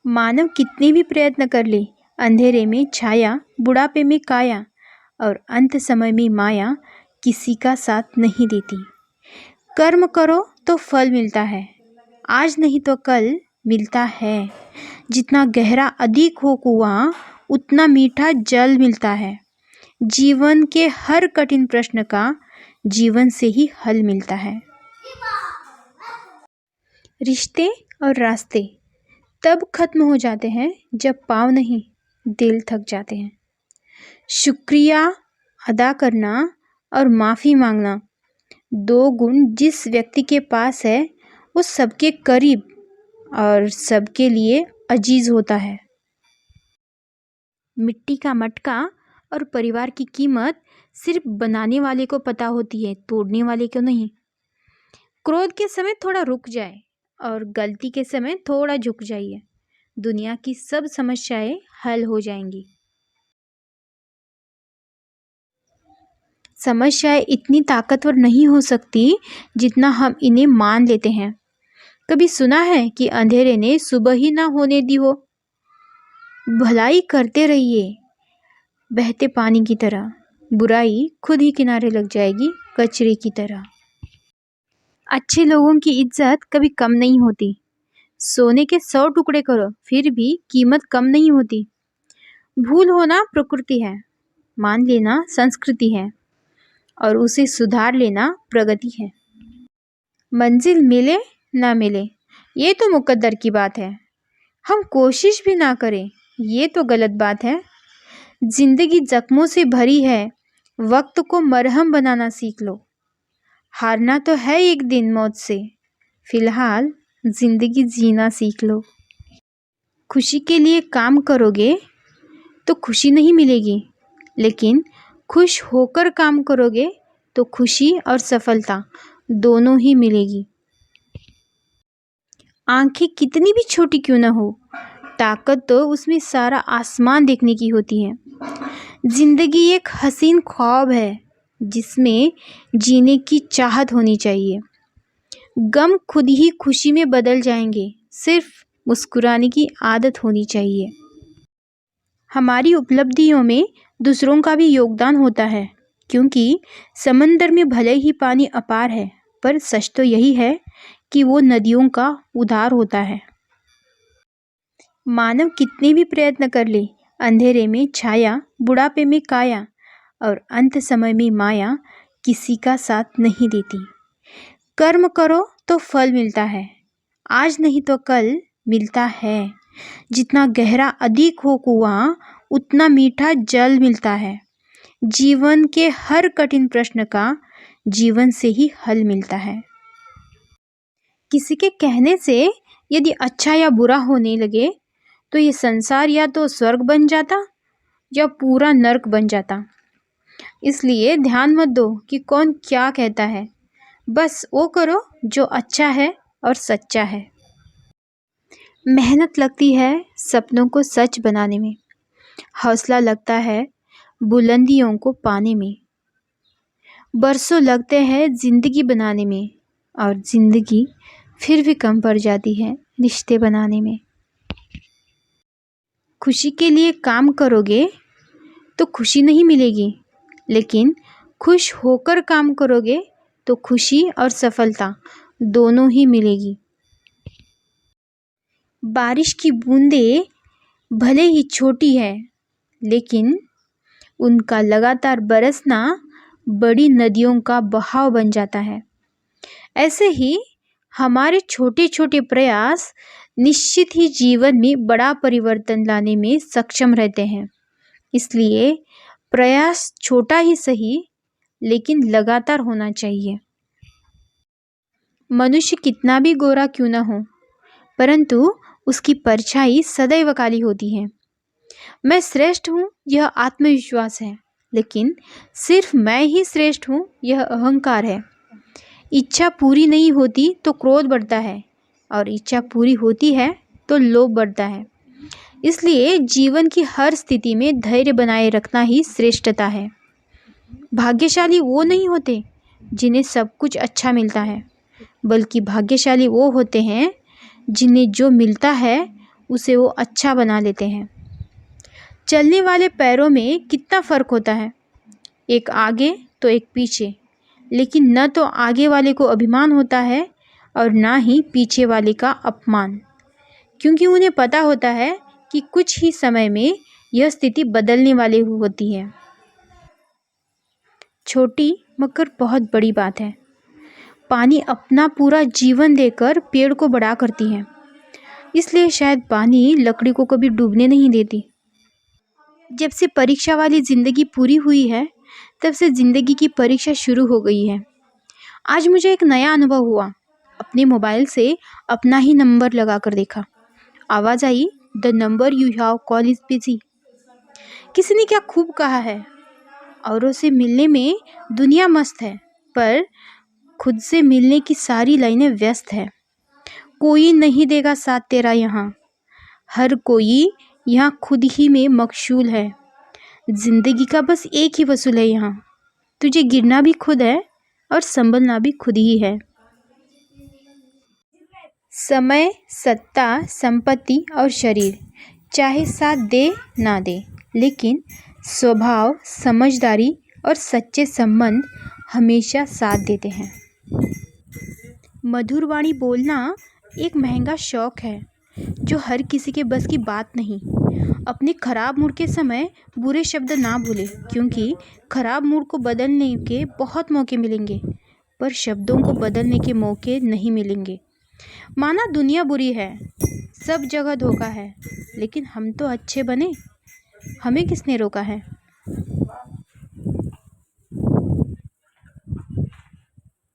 मानव कितने भी प्रयत्न कर ले, अंधेरे में छाया, बुढ़ापे में काया और अंत समय में माया किसी का साथ नहीं देती। कर्म करो तो फल मिलता है, आज नहीं तो कल मिलता है। जितना गहरा अधिक हो कुआं, उतना मीठा जल मिलता है। जीवन के हर कठिन प्रश्न का जीवन से ही हल मिलता है। रिश्ते और रास्ते तब खत्म हो जाते हैं जब पाँव नहीं, दिल थक जाते हैं। शुक्रिया अदा करना और माफ़ी मांगना, दो गुण जिस व्यक्ति के पास है वो सबके करीब और सबके लिए अजीज होता है। मिट्टी का मटका और परिवार की कीमत सिर्फ बनाने वाले को पता होती है, तोड़ने वाले को नहीं। क्रोध के समय थोड़ा रुक जाए और गलती के समय थोड़ा झुक जाइए, दुनिया की सब समस्याएं हल हो जाएंगी। समस्याएं इतनी ताकतवर नहीं हो सकती जितना हम इन्हें मान लेते हैं। कभी सुना है कि अंधेरे ने सुबह ही ना होने दी हो? भलाई करते रहिए बहते पानी की तरह, बुराई खुद ही किनारे लग जाएगी कचरे की तरह। अच्छे लोगों की इज्जत कभी कम नहीं होती। सोने के 100 टुकड़े करो फिर भी कीमत कम नहीं होती। भूल होना प्रकृति है, मान लेना संस्कृति है और उसे सुधार लेना प्रगति है। मंजिल मिले ना मिले ये तो मुकद्दर की बात है, हम कोशिश भी ना करें ये तो गलत बात है। जिंदगी जख्मों से भरी है, वक्त को मरहम बनाना सीख लो। हारना तो है एक दिन मौत से, फिलहाल जिंदगी जीना सीख लो। खुशी के लिए काम करोगे तो खुशी नहीं मिलेगी, लेकिन खुश होकर काम करोगे तो खुशी और सफलता दोनों ही मिलेगी। आंखें कितनी भी छोटी क्यों ना हो, ताकत तो उसमें सारा आसमान देखने की होती है। जिंदगी एक हसीन ख्वाब है जिसमें जीने की चाहत होनी चाहिए। गम खुद ही खुशी में बदल जाएंगे, सिर्फ मुस्कुराने की आदत होनी चाहिए। हमारी उपलब्धियों में दूसरों का भी योगदान होता है, क्योंकि समंदर में भले ही पानी अपार है, पर सच तो यही है कि वो नदियों का उद्धार होता है। मानव कितने भी प्रयत्न कर ले, अंधेरे में छाया, बुढ़ापे में काया और अंत समय में माया किसी का साथ नहीं देती। कर्म करो तो फल मिलता है, आज नहीं तो कल मिलता है। जितना गहरा अधिक हो कुआं, उतना मीठा जल मिलता है। जीवन के हर कठिन प्रश्न का जीवन से ही हल मिलता है। किसी के कहने से यदि अच्छा या बुरा होने लगे तो ये संसार या तो स्वर्ग बन जाता या पूरा नर्क बन जाता। इसलिए ध्यान मत दो कि कौन क्या कहता है, बस वो करो जो अच्छा है और सच्चा है। मेहनत लगती है सपनों को सच बनाने में, हौसला लगता है बुलंदियों को पाने में। बरसों लगते हैं जिंदगी बनाने में और जिंदगी फिर भी कम पड़ जाती है रिश्ते बनाने में। खुशी के लिए काम करोगे तो खुशी नहीं मिलेगी, लेकिन खुश होकर काम करोगे तो खुशी और सफलता दोनों ही मिलेगी। बारिश की बूंदें भले ही छोटी है, लेकिन उनका लगातार बरसना बड़ी नदियों का बहाव बन जाता है। ऐसे ही हमारे छोटे छोटे प्रयास निश्चित ही जीवन में बड़ा परिवर्तन लाने में सक्षम रहते हैं। इसलिए प्रयास छोटा ही सही, लेकिन लगातार होना चाहिए। मनुष्य कितना भी गोरा क्यों न हो, परंतु उसकी परछाई सदैव काली होती है। मैं श्रेष्ठ हूँ यह आत्मविश्वास है, लेकिन सिर्फ मैं ही श्रेष्ठ हूँ यह अहंकार है। इच्छा पूरी नहीं होती तो क्रोध बढ़ता है और इच्छा पूरी होती है तो लोभ बढ़ता है। इसलिए जीवन की हर स्थिति में धैर्य बनाए रखना ही श्रेष्ठता है। भाग्यशाली वो नहीं होते जिन्हें सब कुछ अच्छा मिलता है, बल्कि भाग्यशाली वो होते हैं जिन्हें जो मिलता है उसे वो अच्छा बना लेते हैं। चलने वाले पैरों में कितना फ़र्क होता है, एक आगे तो एक पीछे, लेकिन न तो आगे वाले को अभिमान होता है और ना ही पीछे वाले का अपमान, क्योंकि उन्हें पता होता है कि कुछ ही समय में यह स्थिति बदलने वाली होती है। छोटी मगर बहुत बड़ी बात है। पानी अपना पूरा जीवन देकर पेड़ को बड़ा करती है, इसलिए शायद पानी लकड़ी को कभी डूबने नहीं देती। जब से परीक्षा वाली ज़िंदगी पूरी हुई है, तब से ज़िंदगी की परीक्षा शुरू हो गई है। आज मुझे एक नया अनुभव हुआ। अपने मोबाइल से अपना ही नंबर लगा कर देखा। आवाज़ आई, the number you have call is busy. किसी ने क्या खूब कहा है, औरों से मिलने में दुनिया मस्त है, पर खुद से मिलने की सारी लाइनें व्यस्त है। कोई नहीं देगा साथ तेरा यहाँ, हर कोई यहाँ खुद ही में मशगूल है। जिंदगी का बस एक ही वसूल है यहाँ, तुझे गिरना भी खुद है और संभलना भी खुद ही है। समय, सत्ता, संपत्ति और शरीर चाहे साथ दे ना दे, लेकिन स्वभाव, समझदारी और सच्चे संबंध हमेशा साथ देते हैं। मधुर वाणी बोलना एक महंगा शौक है जो हर किसी के बस की बात नहीं। अपने खराब मूड के समय बुरे शब्द ना भूलें, क्योंकि खराब मूड को बदलने के बहुत मौके मिलेंगे, पर शब्दों को बदलने के मौके नहीं मिलेंगे। माना दुनिया बुरी है, सब जगह धोखा है, लेकिन हम तो अच्छे बने, हमें किसने रोका है।